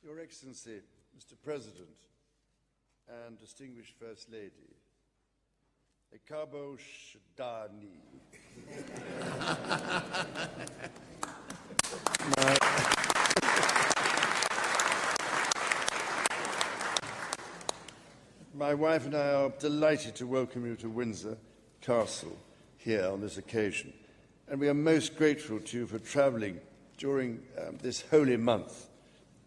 Your Excellency, Mr. President, and distinguished First Lady, Ekabo Shdani. My wife and I are delighted to welcome you to Windsor Castle here on this occasion, and we are most grateful to you for travelling during this holy month,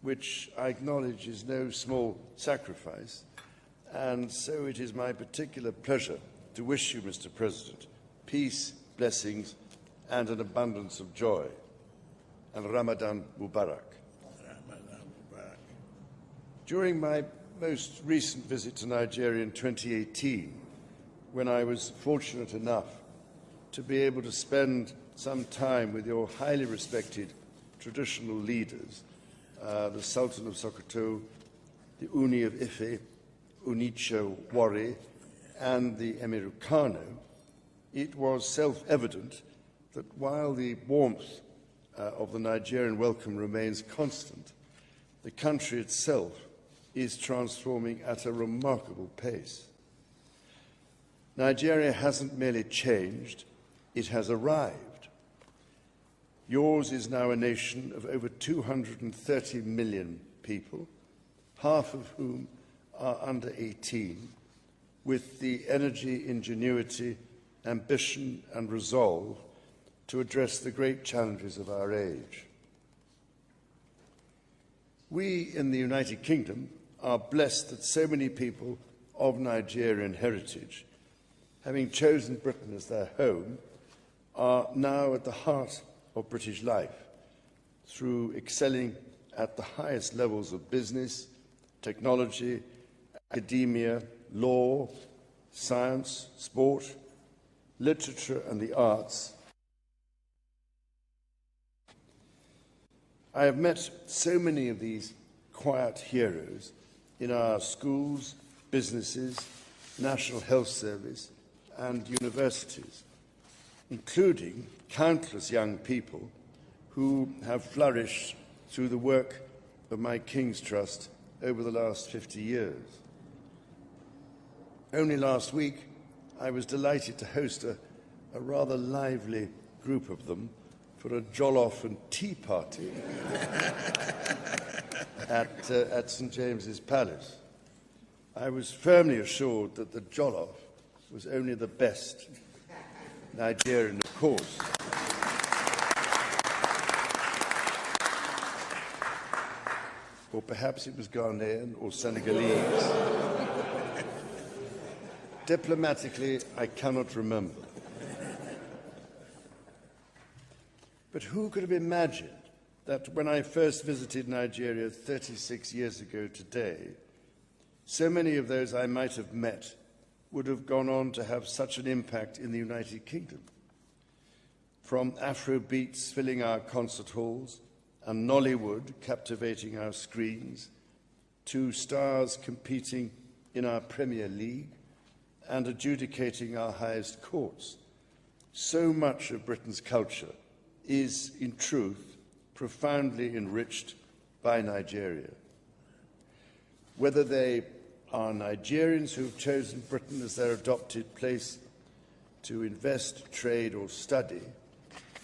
which I acknowledge is no small sacrifice, and so it is my particular pleasure to wish you, Mr. President, peace, blessings, and an abundance of joy. And Ramadan Mubarak. Ramadan Mubarak. During my most recent visit to Nigeria in 2018, when I was fortunate enough to be able to spend some time with your highly respected traditional leaders, the Sultan of Sokoto, the Uni of Ife, Unicho Wari, and the Emir Kano, it was self-evident that while the warmth of the Nigerian welcome remains constant, the country itself is transforming at a remarkable pace. Nigeria hasn't merely changed, it has arrived. Yours is now a nation of over 230 million people, half of whom are under 18, with the energy, ingenuity, ambition and resolve to address the great challenges of our age. We in the United Kingdom are blessed that so many people of Nigerian heritage, having chosen Britain as their home, are now at the heart of British life through excelling at the highest levels of business, technology, academia, law, science, sport, literature and the arts. I have met so many of these quiet heroes in our schools, businesses, National Health Service and universities, including countless young people who have flourished through the work of my King's Trust over the last 50 years. Only last week, I was delighted to host a rather lively group of them for a jollof and tea party at St. James's Palace. I was firmly assured that the jollof was only the best Nigerian, of course. Or perhaps it was Ghanaian or Senegalese. Diplomatically, I cannot remember. But who could have imagined that when I first visited Nigeria 36 years ago today, so many of those I might have met would have gone on to have such an impact in the United Kingdom? From Afrobeats filling our concert halls and Nollywood captivating our screens, to stars competing in our Premier League and adjudicating our highest courts, so much of Britain's culture is, in truth, profoundly enriched by Nigeria. Whether they are Nigerians who've chosen Britain as their adopted place to invest, trade or study,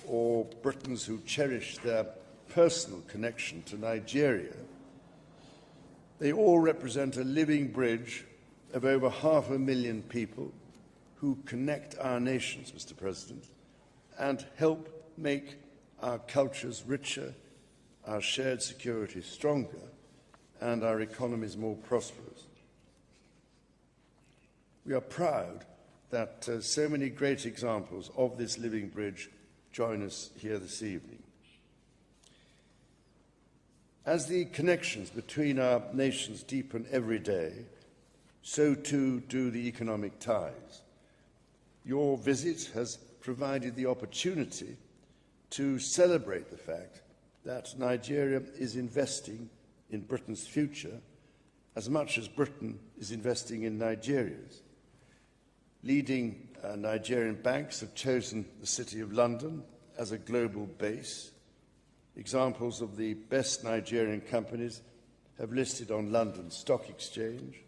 or Britons who cherish their personal connection to Nigeria, they all represent a living bridge of over 500,000 people who connect our nations, Mr. President, and help make our cultures richer, our shared security stronger, and our economies more prosperous. We are proud that so many great examples of this living bridge join us here this evening. As the connections between our nations deepen every day, so too do the economic ties. Your visit has provided the opportunity to celebrate the fact that Nigeria is investing in Britain's future as much as Britain is investing in Nigeria's. Leading Nigerian banks have chosen the City of London as a global base. Examples of the best Nigerian companies have listed on London Stock Exchange,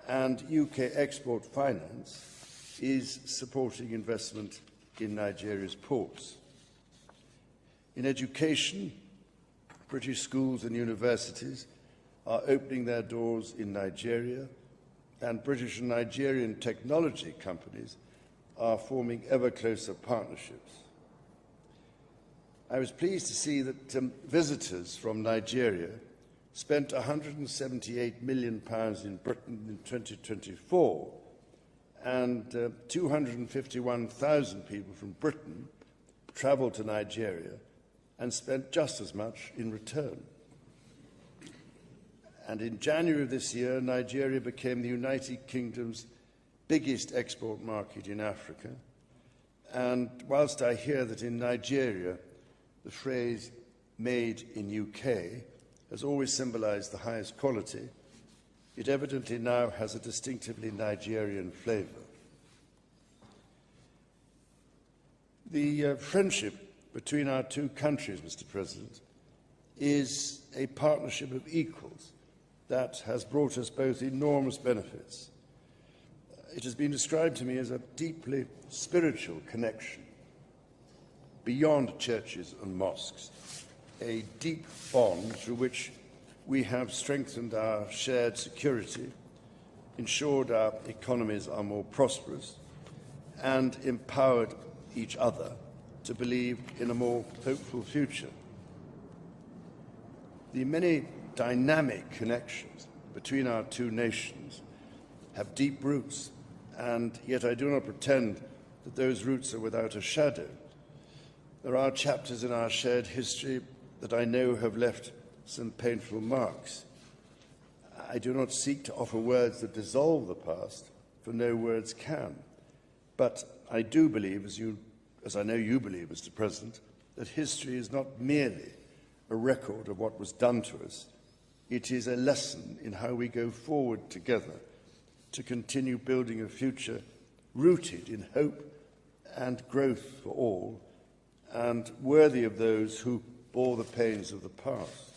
and UK Export Finance is supporting investment in Nigeria's ports. In education, British schools and universities are opening their doors in Nigeria, and British and Nigerian technology companies are forming ever closer partnerships. I was pleased to see that visitors from Nigeria spent £178 million in Britain in 2024, and 251,000 people from Britain travelled to Nigeria and spent just as much in return. And in January of this year, Nigeria became the United Kingdom's biggest export market in Africa. And whilst I hear that in Nigeria, the phrase "made in UK" has always symbolised the highest quality, it evidently now has a distinctively Nigerian flavour. The friendship between our two countries, Mr. President, is a partnership of equals that has brought us both enormous benefits. It has been described to me as a deeply spiritual connection beyond churches and mosques, a deep bond through which we have strengthened our shared security, ensured our economies are more prosperous, and empowered each other to believe in a more hopeful future. The many dynamic connections between our two nations have deep roots, and yet I do not pretend that those roots are without a shadow. There are chapters in our shared history that I know have left some painful marks. I do not seek to offer words that dissolve the past, for no words can. But I do believe, as I know you believe, Mr. President, that history is not merely a record of what was done to us. It is a lesson in how we go forward together to continue building a future rooted in hope and growth for all, and worthy of those who bore the pains of the past.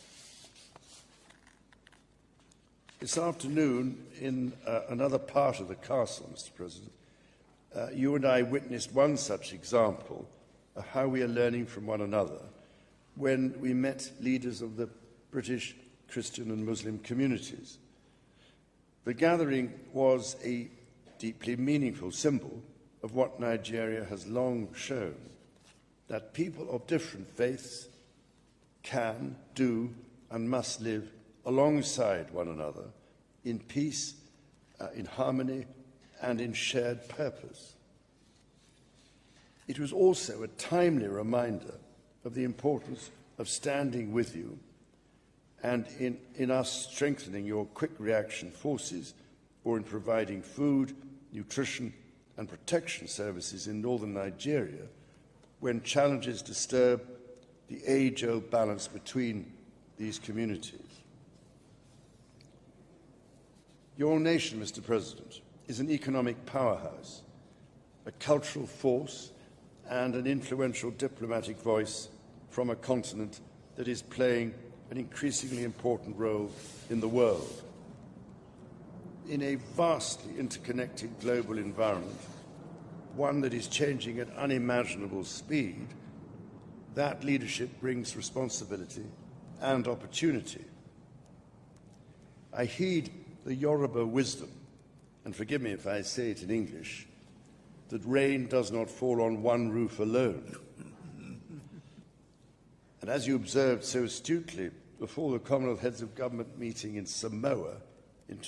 This afternoon, in another part of the castle, Mr. President, you and I witnessed one such example of how we are learning from one another when we met leaders of the British Christian and Muslim communities. The gathering was a deeply meaningful symbol of what Nigeria has long shown, that people of different faiths can, do, and must live alongside one another in peace, in harmony, and in shared purpose. It was also a timely reminder of the importance of standing with you and in us strengthening your quick reaction forces, or in providing food, nutrition, and protection services in northern Nigeria when challenges disturb the age-old balance between these communities. Your nation, Mr. President, is an economic powerhouse, a cultural force, and an influential diplomatic voice from a continent that is playing an increasingly important role in the world. In a vastly interconnected global environment, one that is changing at unimaginable speed, that leadership brings responsibility and opportunity. I heed the Yoruba wisdom, and forgive me if I say it in English, that rain does not fall on one roof alone. And as you observed so astutely before the Commonwealth Heads of Government meeting in Samoa in